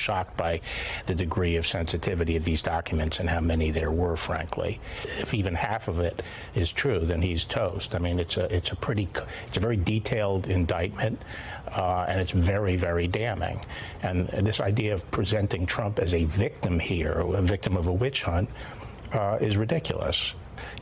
shocked by the degree of sensitivity of these documents and how many there were, frankly. If even half of it is true, then he's toast. I mean, it's a very detailed indictment, and it's very, very damning. And this idea of presenting Trump as a victim here, a victim of a witch hunt, is ridiculous.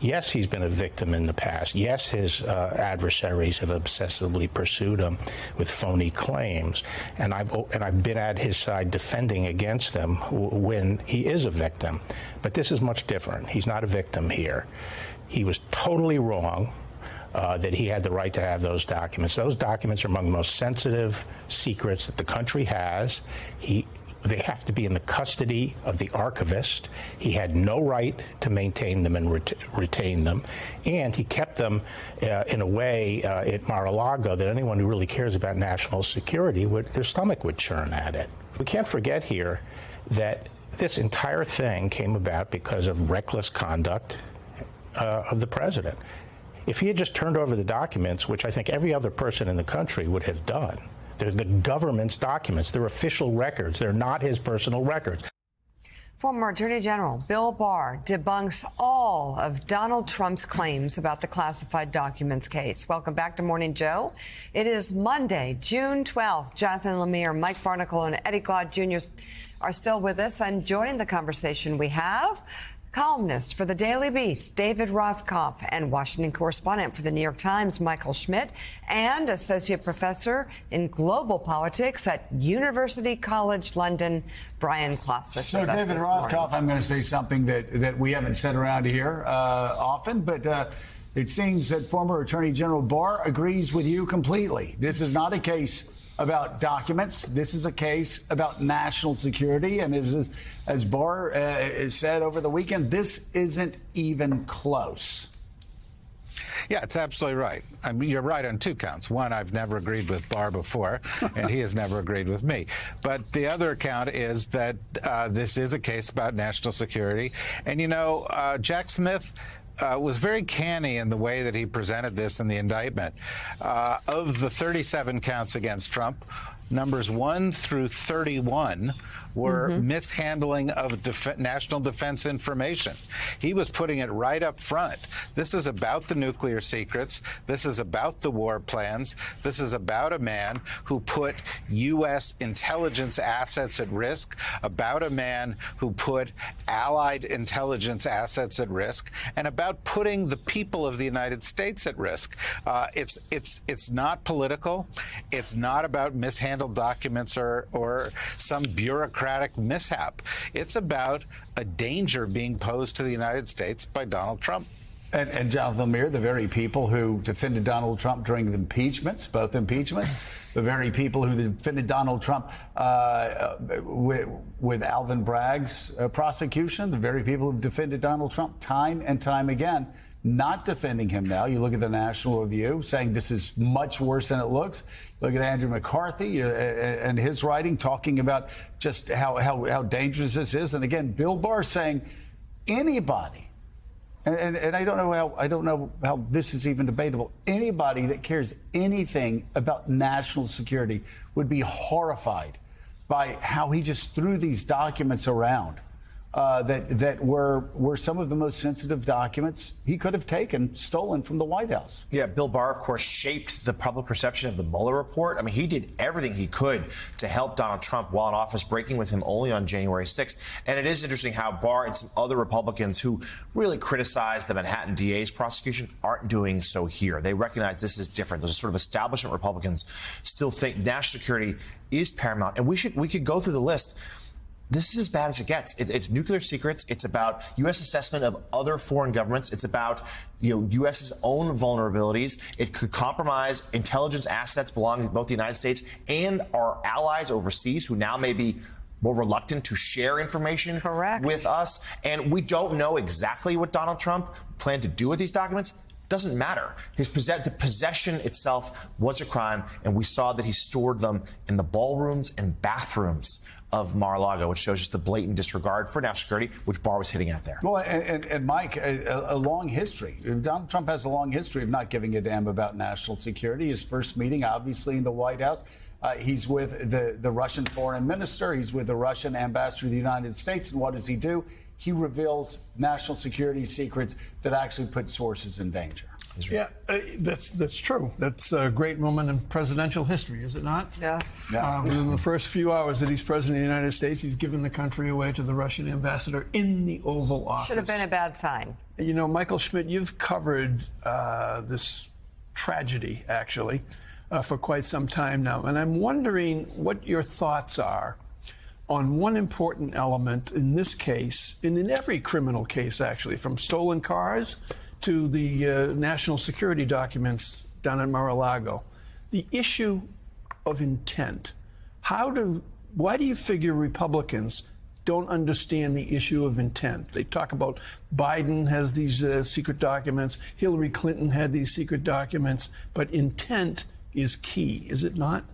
Yes, he's been a victim in the past. Yes, his adversaries have obsessively pursued him with phony claims, and I've been at his side defending against them when he is a victim. But this is much different. He's not a victim here. He was totally wrong that he had the right to have those documents. Those documents are among the most sensitive secrets that the country has. They have to be in the custody of the archivist. He had no right to maintain them and retain them. And he kept them in a way at Mar-a-Lago that anyone who really cares about national security, their stomach would churn at it. We can't forget here that this entire thing came about because of reckless conduct of the president. If he had just turned over the documents, which I think every other person in the country would have done, they're the government's documents. They're official records. They're not his personal records. Former Attorney General Bill Barr debunks all of Donald Trump's claims about the classified documents case. Welcome back to Morning Joe. It is Monday, June 12th. Jonathan Lemire, Mike Barnicle, and Eddie Glaude Jr. are still with us. And joining the conversation we have columnist for the Daily Beast, David Rothkopf, and Washington correspondent for the New York Times, Michael Schmidt, and associate professor in global politics at University College London, Brian Klausik. So, David Rothkopf, I'm going to say something that we haven't said around here often, but it seems that former Attorney General Barr agrees with you completely. This is not a case about documents. This is a case about national security. And as Barr said over the weekend, this isn't even close. Yeah, it's absolutely right. I mean, you're right on two counts. One, I've never agreed with Barr before, and he has never agreed with me. But the other account is that this is a case about national security. And, you know, Jack Smith was very canny in the way that he presented this in the indictment. Of the 37 counts against Trump, numbers 1 through 31 were mishandling of national defense information. He was putting it right up front. This is about the nuclear secrets. This is about the war plans. This is about a man who put U.S. intelligence assets at risk, about a man who put allied intelligence assets at risk, and about putting the people of the United States at risk. It's not political. It's not about mishandled documents or some bureaucratic mishap. It's about a danger being posed to the United States by Donald Trump. And Jonathan Lemire, the very people who defended Donald Trump during the impeachments, both impeachments, the very people who defended Donald Trump with Alvin Bragg's prosecution, the very people who defended Donald Trump time and time again, not defending him now. You look at the National Review saying this is much worse than it looks. Look at Andrew McCarthy and his writing talking about just how dangerous this is. And again, Bill Barr saying anybody, and I don't know how this is even debatable, anybody that cares anything about national security would be horrified by how he just threw these documents around. That were some of the most sensitive documents he could have stolen from the White House. Yeah, Bill Barr, of course, shaped the public perception of the Mueller report. I mean, he did everything he could to help Donald Trump while in office, breaking with him only on January 6th. And it is interesting how Barr and some other Republicans who really criticized the Manhattan DA's prosecution aren't doing so here. They recognize this is different. Those sort of establishment Republicans still think national security is paramount. And we could go through the list. This is as bad as it gets. It's nuclear secrets. It's about U.S. assessment of other foreign governments. It's about, U.S.'s own vulnerabilities. It could compromise intelligence assets belonging to both the United States and our allies overseas, who now may be more reluctant to share information with us. And we don't know exactly what Donald Trump planned to do with these documents. Doesn't matter. The possession itself was a crime, and we saw that he stored them in the ballrooms and bathrooms of Mar-a-Lago, which shows just the blatant disregard for national security, which Barr was hitting at there. Well, and Mike, a long history. Donald Trump has a long history of not giving a damn about national security. His first meeting, obviously, in the White House, He's with the Russian foreign minister. He's with the Russian ambassador to the United States. And what does he do? He reveals national security secrets that actually put sources in danger. Yeah, that's true. That's a great moment in presidential history, is it not? Yeah. Within the first few hours that he's president of the United States, he's given the country away to the Russian ambassador in the Oval Office. Should have been a bad sign. You know, Michael Schmidt, you've covered this tragedy, actually, for quite some time now. And I'm wondering what your thoughts are on one important element in this case, and in every criminal case, actually, from stolen cars to the national security documents down at Mar-a-Lago. The issue of intent. Why do you figure Republicans don't understand the issue of intent? They talk about Biden has these secret documents, Hillary Clinton had these secret documents, but intent is key, is it not?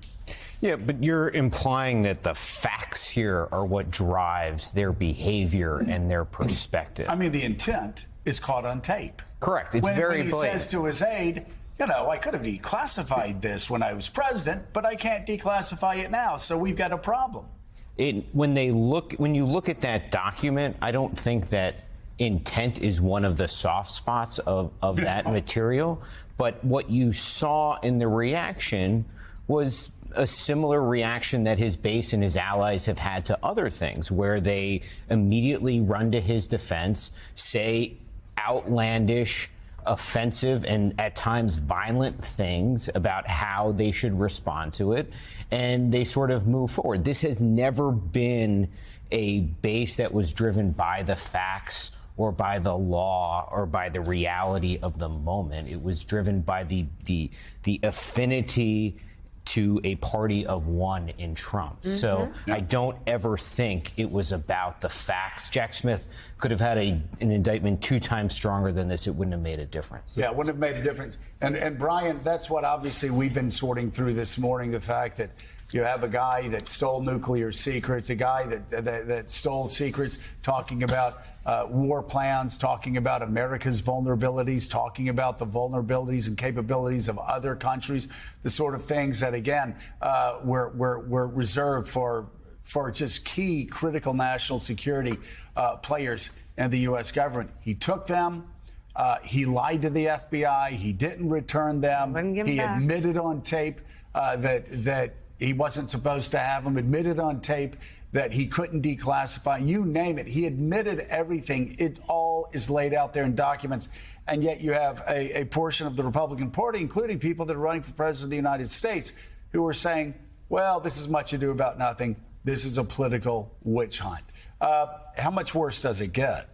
Yeah, but you're implying that the facts here are what drives their behavior and their perspective. I mean, the intent is caught on tape. Correct. It's when very he blatant. says to his aide, you know, I could have declassified this when I was president, but I can't declassify it now, so we've got a problem. When you look at that document, I don't think that intent is one of the soft spots of that material. But what you saw in the reaction was a similar reaction that his base and his allies have had to other things, where they immediately run to his defense, say outlandish, offensive, and at times violent things about how they should respond to it, and they sort of move forward. This has never been a base that was driven by the facts or by the law or by the reality of the moment. It was driven by the affinity to a party of one in Trump. Mm-hmm. So I don't ever think it was about the facts. Jack Smith could have had an indictment 2 times stronger than this. It wouldn't have made a difference. Yeah, it wouldn't have made a difference. And Brian, that's what obviously we've been sorting through this morning, the fact that you have a guy that stole nuclear secrets, a guy that stole secrets, talking about war plans, talking about America's vulnerabilities, talking about the vulnerabilities and capabilities of other countries, the sort of things that, again, were reserved for just key critical national security players in the U.S. government. He took them. He lied to the FBI. He didn't return them. He admitted on tape that he wasn't supposed to have them, admitted on tape that he couldn't declassify, you name it. He admitted everything. It all is laid out there in documents. And yet you have a portion of the Republican Party, including people that are running for president of the United States, who are saying, well, this is much ado about nothing. This is a political witch hunt. How much worse does it get?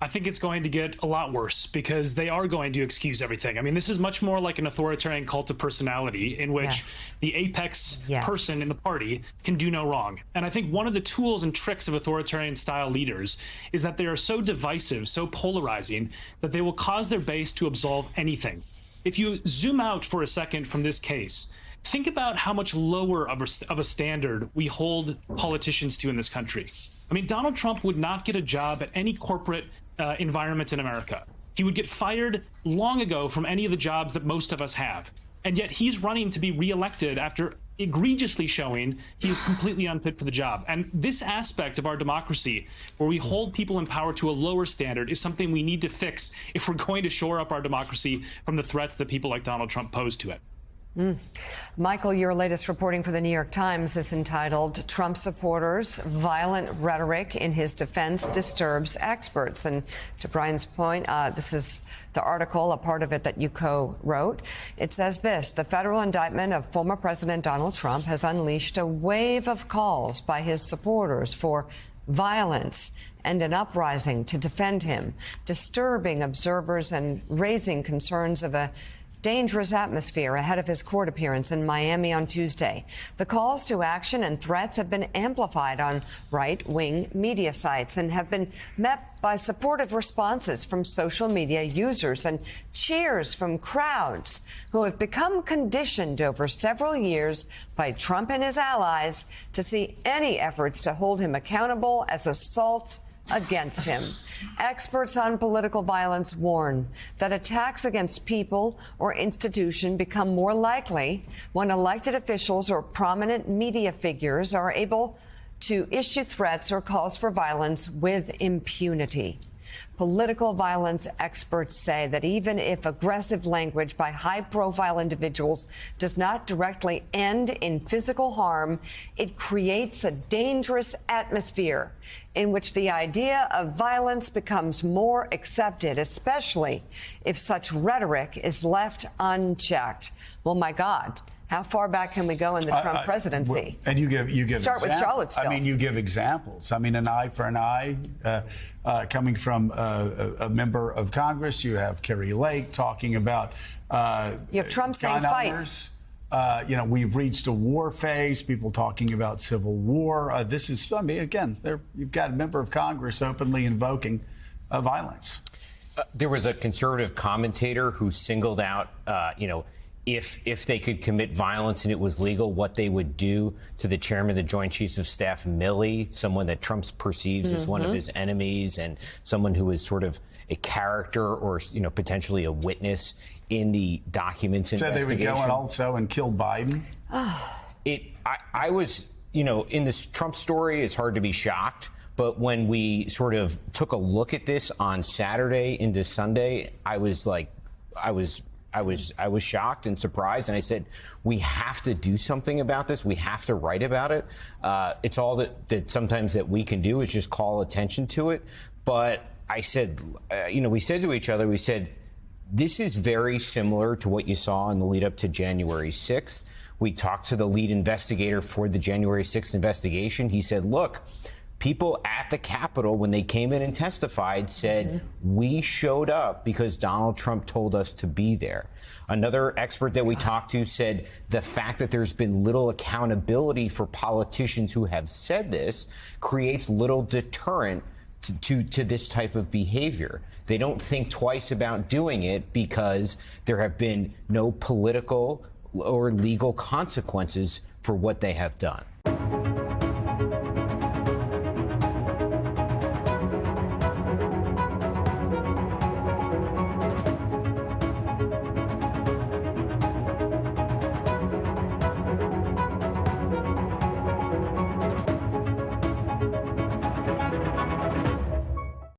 I think it's going to get a lot worse because they are going to excuse everything. I mean, this is much more like an authoritarian cult of personality in which the apex person in the party can do no wrong. And I think one of the tools and tricks of authoritarian style leaders is that they are so divisive, so polarizing, that they will cause their base to absolve anything. If you zoom out for a second from this case, think about how much lower of a standard we hold politicians to in this country. I mean, Donald Trump would not get a job at any corporate environment in America. He would get fired long ago from any of the jobs that most of us have. And yet he's running to be reelected after egregiously showing he is completely unfit for the job. And this aspect of our democracy, where we hold people in power to a lower standard, is something we need to fix if we're going to shore up our democracy from the threats that people like Donald Trump pose to it. Michael, your latest reporting for the New York Times is entitled Trump Supporters' Violent Rhetoric in His Defense Disturbs Experts. And to Brian's point, this is the article, a part of it that you co-wrote. It says this: the federal indictment of former President Donald Trump has unleashed a wave of calls by his supporters for violence and an uprising to defend him, disturbing observers and raising concerns of a dangerous atmosphere ahead of his court appearance in Miami on Tuesday. The calls to action and threats have been amplified on right-wing media sites and have been met by supportive responses from social media users and cheers from crowds who have become conditioned over several years by Trump and his allies to see any efforts to hold him accountable as assaults against him. Experts on political violence warn that attacks against people or institutions become more likely when elected officials or prominent media figures are able to issue threats or calls for violence with impunity. Political violence experts say that even if aggressive language by high-profile individuals does not directly end in physical harm, it creates a dangerous atmosphere in which the idea of violence becomes more accepted, especially if such rhetoric is left unchecked. Well, my God. How far back can we go in the Trump presidency? And you give Start examples. with Charlottesville. I mean, you give examples. I mean, an eye for an eye, coming from a member of Congress. You have Kari Lake talking about you have Trump saying fight. We've reached a war phase. People talking about civil war. This is, I mean, again, you've got a member of Congress openly invoking violence. There was a conservative commentator who singled out, if they could commit violence and it was legal, what they would do to the chairman of the Joint Chiefs of Staff, Milley, someone that Trump perceives as one of his enemies and someone who is sort of a character or, potentially a witness in the documents investigation. So they would go and also and kill Biden? I was, in this Trump story, it's hard to be shocked. But when we sort of took a look at this on Saturday into Sunday, I was shocked and surprised, and I said, we have to do something about this. We have to write about it. It's all that sometimes that we can do is just call attention to it. But I said, we said to each other, we said, this is very similar to what you saw in the lead up to January 6th. We talked to the lead investigator for the January 6th investigation. He said, look, people at the Capitol, when they came in and testified, said, we showed up because Donald Trump told us to be there. Another expert that we talked to said the fact that there's been little accountability for politicians who have said this creates little deterrent to this type of behavior. They don't think twice about doing it because there have been no political or legal consequences for what they have done.